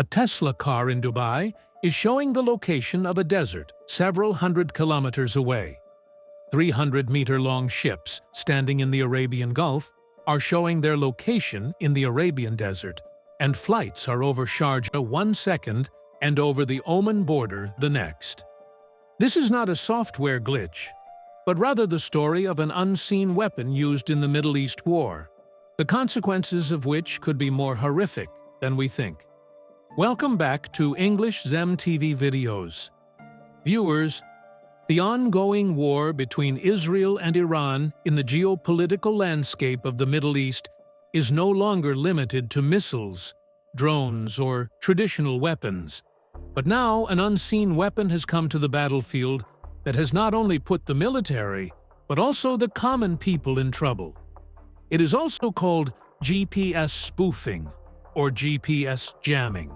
A Tesla car in Dubai is showing the location of a desert several hundred kilometers away. 300-meter-long ships standing in the Arabian Gulf are showing their location in the Arabian desert, and flights are over Sharjah 1 second and over the Oman border the next. This is not a software glitch, but rather the story of an unseen weapon used in the Middle East war, the consequences of which could be more horrific than we think. Welcome back to English Zem TV videos. Viewers, the ongoing war between Israel and Iran in the geopolitical landscape of the Middle East is no longer limited to missiles, drones, or traditional weapons. But now an unseen weapon has come to the battlefield that has not only put the military, but also the common people in trouble. It is also called GPS spoofing, or GPS jamming.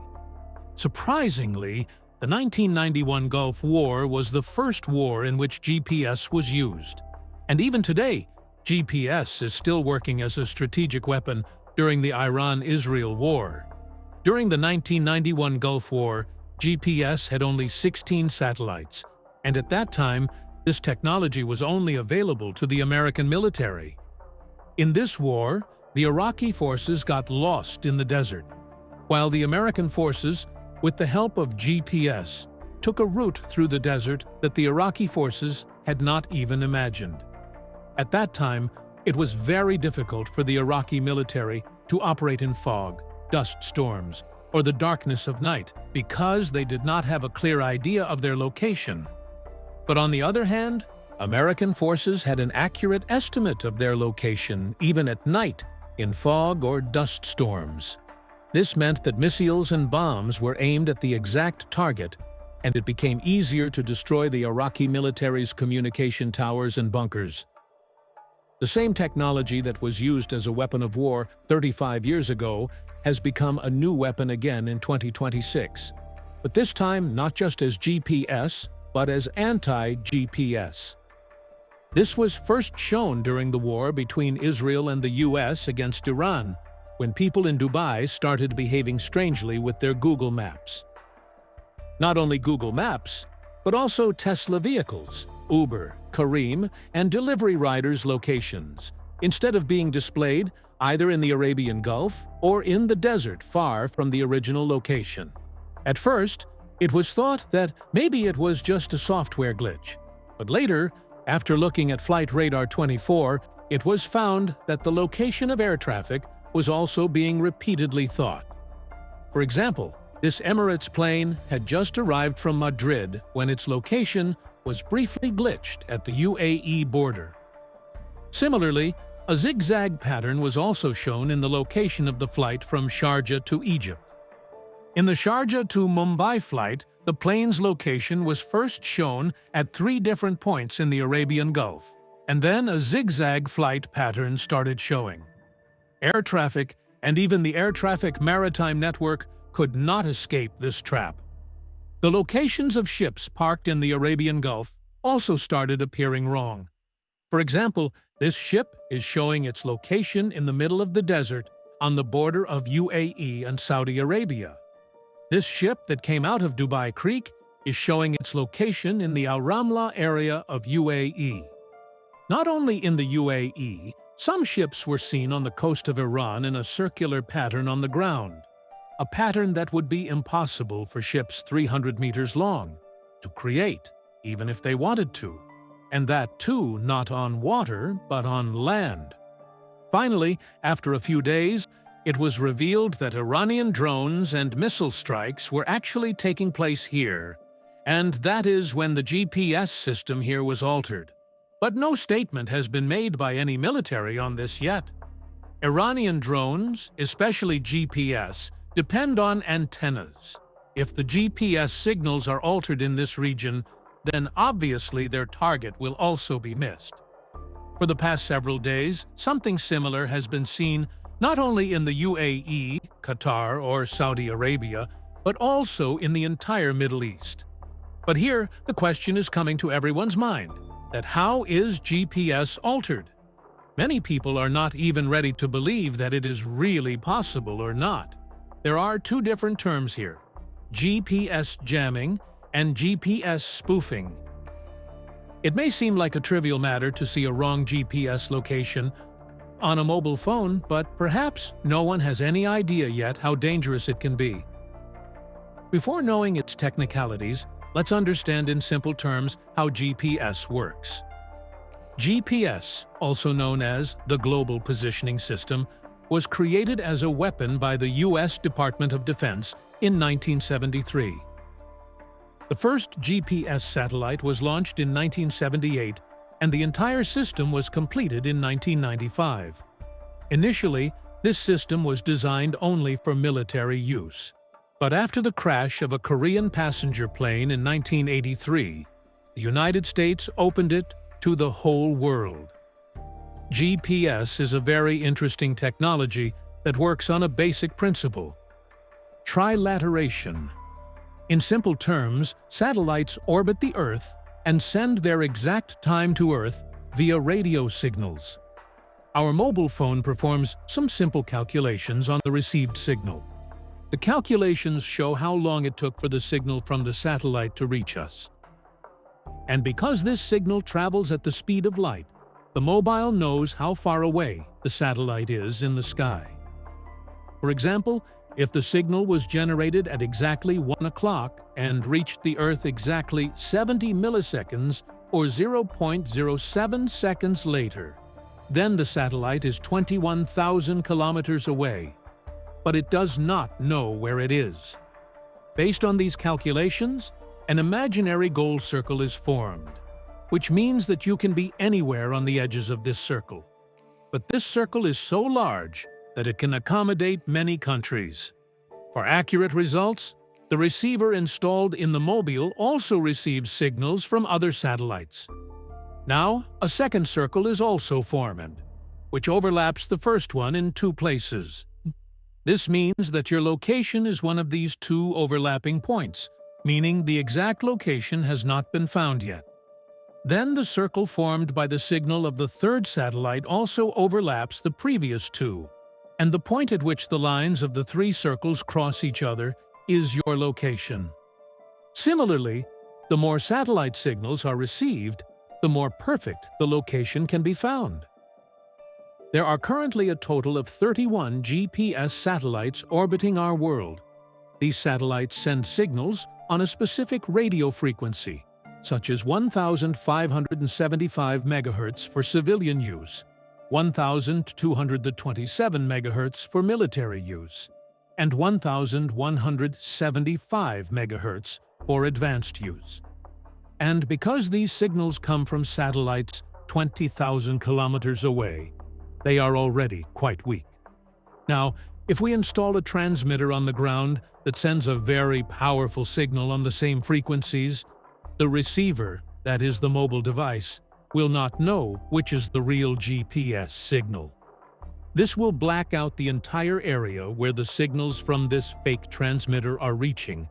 Surprisingly, the 1991 Gulf War was the first war in which GPS was used. And even today, GPS is still working as a strategic weapon during the Iran-Israel war. During the 1991 Gulf War, GPS had only 16 satellites, and at that time, this technology was only available to the American military. In this war, the Iraqi forces got lost in the desert, while the American forces, with the help of GPS, took a route through the desert that the Iraqi forces had not even imagined. At that time, it was very difficult for the Iraqi military to operate in fog, dust storms, or the darkness of night because they did not have a clear idea of their location. But on the other hand, American forces had an accurate estimate of their location even at night in fog or dust storms. This meant that missiles and bombs were aimed at the exact target, and it became easier to destroy the Iraqi military's communication towers and bunkers. The same technology that was used as a weapon of war 35 years ago has become a new weapon again in 2026, but this time not just as GPS, but as anti-GPS. This was first shown during the war between Israel and the US against Iran, when people in Dubai started behaving strangely with their Google Maps. Not only Google Maps, but also Tesla vehicles, Uber, Careem, and delivery riders' locations, instead of being displayed either in the Arabian Gulf or in the desert far from the original location. At first, it was thought that maybe it was just a software glitch, but later, after looking at Flight Radar 24, it was found that the location of air traffic was also being repeatedly thought. For example, this Emirates plane had just arrived from Madrid when its location was briefly glitched at the UAE border. Similarly, a zigzag pattern was also shown in the location of the flight from Sharjah to Egypt. In the Sharjah to Mumbai flight, the plane's location was first shown at 3 different points in the Arabian Gulf, and then a zigzag flight pattern started showing. Air traffic, and even the air traffic maritime network, could not escape this trap. The locations of ships parked in the Arabian Gulf also started appearing wrong. For example, this ship is showing its location in the middle of the desert on the border of UAE and Saudi Arabia. This ship that came out of Dubai Creek is showing its location in the Al Ramla area of UAE. Not only in the UAE, some ships were seen on the coast of Iran in a circular pattern on the ground, a pattern that would be impossible for ships 300 meters long to create, even if they wanted to, and that too not on water but on land. Finally, after a few days, it was revealed that Iranian drones and missile strikes were actually taking place here, and that is when the GPS system here was altered. But no statement has been made by any military on this yet. Iranian drones, especially GPS, depend on antennas. If the GPS signals are altered in this region, then obviously their target will also be missed. For the past several days, something similar has been seen not only in the UAE, Qatar, or Saudi Arabia, but also in the entire Middle East. But here, the question is coming to everyone's mind, that how is GPS altered? Many people are not even ready to believe that it is really possible or not. There are two different terms here: GPS jamming and GPS spoofing. It may seem like a trivial matter to see a wrong GPS location on a mobile phone, but perhaps no one has any idea yet how dangerous it can be. Before knowing its technicalities, let's understand in simple terms how GPS works. GPS, also known as the Global Positioning System, was created as a weapon by the U.S. Department of Defense in 1973. The first GPS satellite was launched in 1978, and the entire system was completed in 1995. Initially, this system was designed only for military use. But after the crash of a Korean passenger plane in 1983, the United States opened it to the whole world. GPS is a very interesting technology that works on a basic principle: trilateration. In simple terms, satellites orbit the Earth and send their exact time to Earth via radio signals. Our mobile phone performs some simple calculations on the received signal. The calculations show how long it took for the signal from the satellite to reach us. And because this signal travels at the speed of light, the mobile knows how far away the satellite is in the sky. For example, if the signal was generated at exactly 1 o'clock and reached the Earth exactly 70 milliseconds or 0.07 seconds later, then the satellite is 21,000 kilometers away, but it does not know where it is. Based on these calculations, an imaginary goal circle is formed, which means that you can be anywhere on the edges of this circle. But this circle is so large that it can accommodate many countries. For accurate results, the receiver installed in the mobile also receives signals from other satellites. Now, a second circle is also formed, which overlaps the first one in 2 places. This means that your location is one of these 2 overlapping points, meaning the exact location has not been found yet. Then the circle formed by the signal of the third satellite also overlaps the previous 2, and the point at which the lines of the 3 circles cross each other is your location. Similarly, the more satellite signals are received, the more perfect the location can be found. There are currently a total of 31 GPS satellites orbiting our world. These satellites send signals on a specific radio frequency, such as 1,575 MHz for civilian use, 1,227 MHz for military use, and 1,175 MHz for advanced use. And because these signals come from satellites 20,000 kilometers away, they are already quite weak. Now, if we install a transmitter on the ground that sends a very powerful signal on the same frequencies, the receiver, that is the mobile device, will not know which is the real GPS signal. This will black out the entire area where the signals from this fake transmitter are reaching,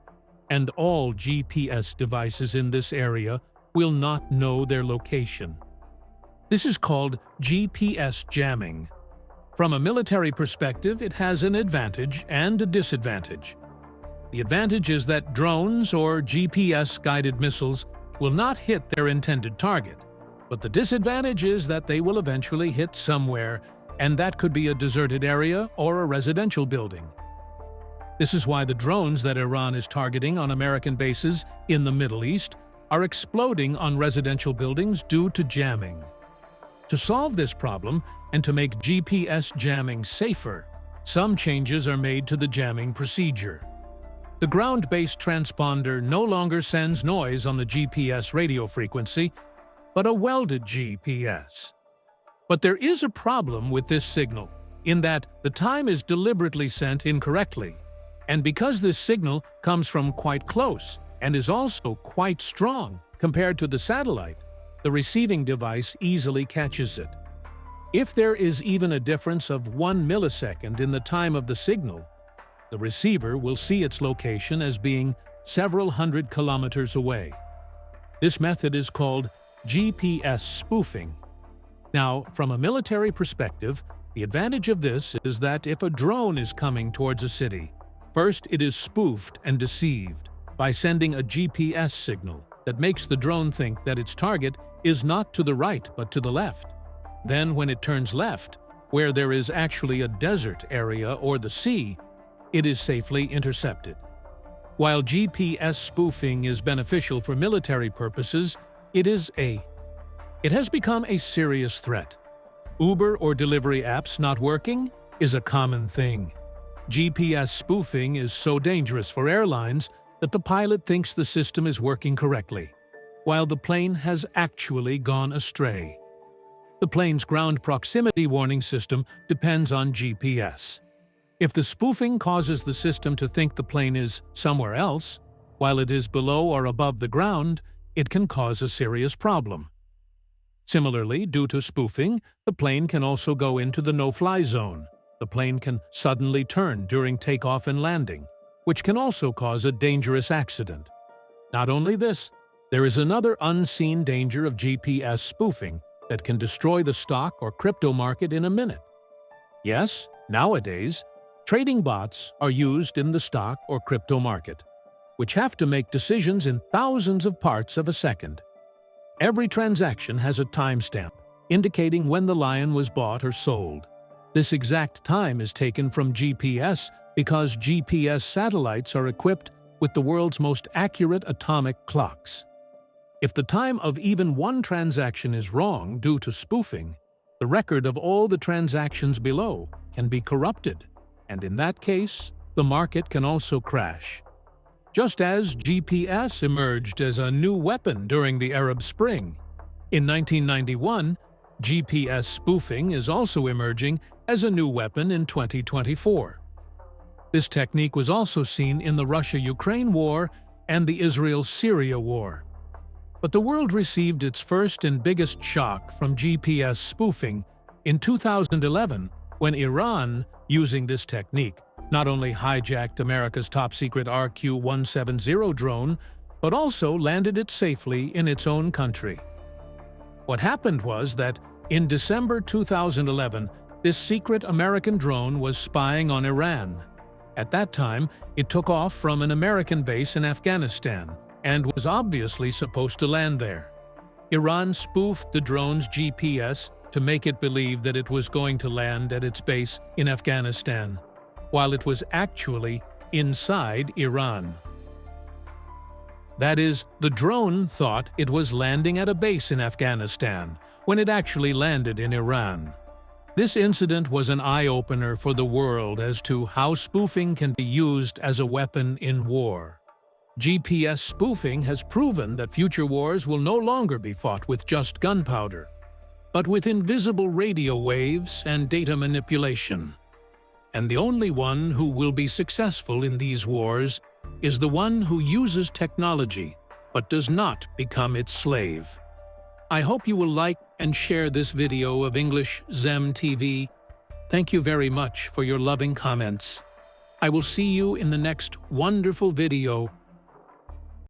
and all GPS devices in this area will not know their location. This is called GPS jamming. From a military perspective, it has an advantage and a disadvantage. The advantage is that drones or GPS-guided missiles will not hit their intended target, but the disadvantage is that they will eventually hit somewhere, and that could be a deserted area or a residential building. This is why the drones that Iran is targeting on American bases in the Middle East are exploding on residential buildings due to jamming. To solve this problem and to make GPS jamming safer, some changes are made to the jamming procedure. The ground-based transponder no longer sends noise on the GPS radio frequency, but a welded GPS. But there is a problem with this signal, in that the time is deliberately sent incorrectly. And because this signal comes from quite close and is also quite strong compared to the satellite, the receiving device easily catches it. If there is even a difference of 1 millisecond in the time of the signal, the receiver will see its location as being several hundred kilometers away. This method is called GPS spoofing. Now, from a military perspective, the advantage of this is that if a drone is coming towards a city, First, it is spoofed and deceived by sending a GPS signal that makes the drone think that its target is not to the right but to the left. Then, when it turns left, where there is actually a desert area or the sea, it is safely intercepted. While GPS spoofing is beneficial for military purposes, it has become a serious threat. Uber or delivery apps not working is a common thing. GPS spoofing is so dangerous for airlines that the pilot thinks the system is working correctly, while the plane has actually gone astray. The plane's ground proximity warning system depends on GPS. If the spoofing causes the system to think the plane is somewhere else, while it is below or above the ground, it can cause a serious problem. Similarly, due to spoofing, the plane can also go into the no-fly zone. The plane can suddenly turn during takeoff and landing, which can also cause a dangerous accident. Not only this, there is another unseen danger of GPS spoofing that can destroy the stock or crypto market in a minute. Yes, nowadays, trading bots are used in the stock or crypto market, which have to make decisions in thousands of parts of a second. Every transaction has a timestamp, indicating when the lion was bought or sold. This exact time is taken from GPS because GPS satellites are equipped with the world's most accurate atomic clocks. If the time of even one transaction is wrong due to spoofing, the record of all the transactions below can be corrupted, and in that case, the market can also crash. Just as GPS emerged as a new weapon during the Arab Spring, in 1991, GPS spoofing is also emerging as a new weapon in 2024. This technique was also seen in the Russia-Ukraine war and the Israel-Syria war. But the world received its first and biggest shock from GPS spoofing in 2011 when Iran, using this technique, not only hijacked America's top-secret RQ-170 drone, but also landed it safely in its own country. What happened was that, in December 2011, this secret American drone was spying on Iran. At that time, it took off from an American base in Afghanistan and was obviously supposed to land there. Iran spoofed the drone's GPS to make it believe that it was going to land at its base in Afghanistan, while it was actually inside Iran. That is, the drone thought it was landing at a base in Afghanistan, when it actually landed in Iran. This incident was an eye-opener for the world as to how spoofing can be used as a weapon in war. GPS spoofing has proven that future wars will no longer be fought with just gunpowder, but with invisible radio waves and data manipulation. And the only one who will be successful in these wars is the one who uses technology but does not become its slave. I hope you will like and share this video of English Zem TV. Thank you very much for your loving comments. I will see you in the next wonderful video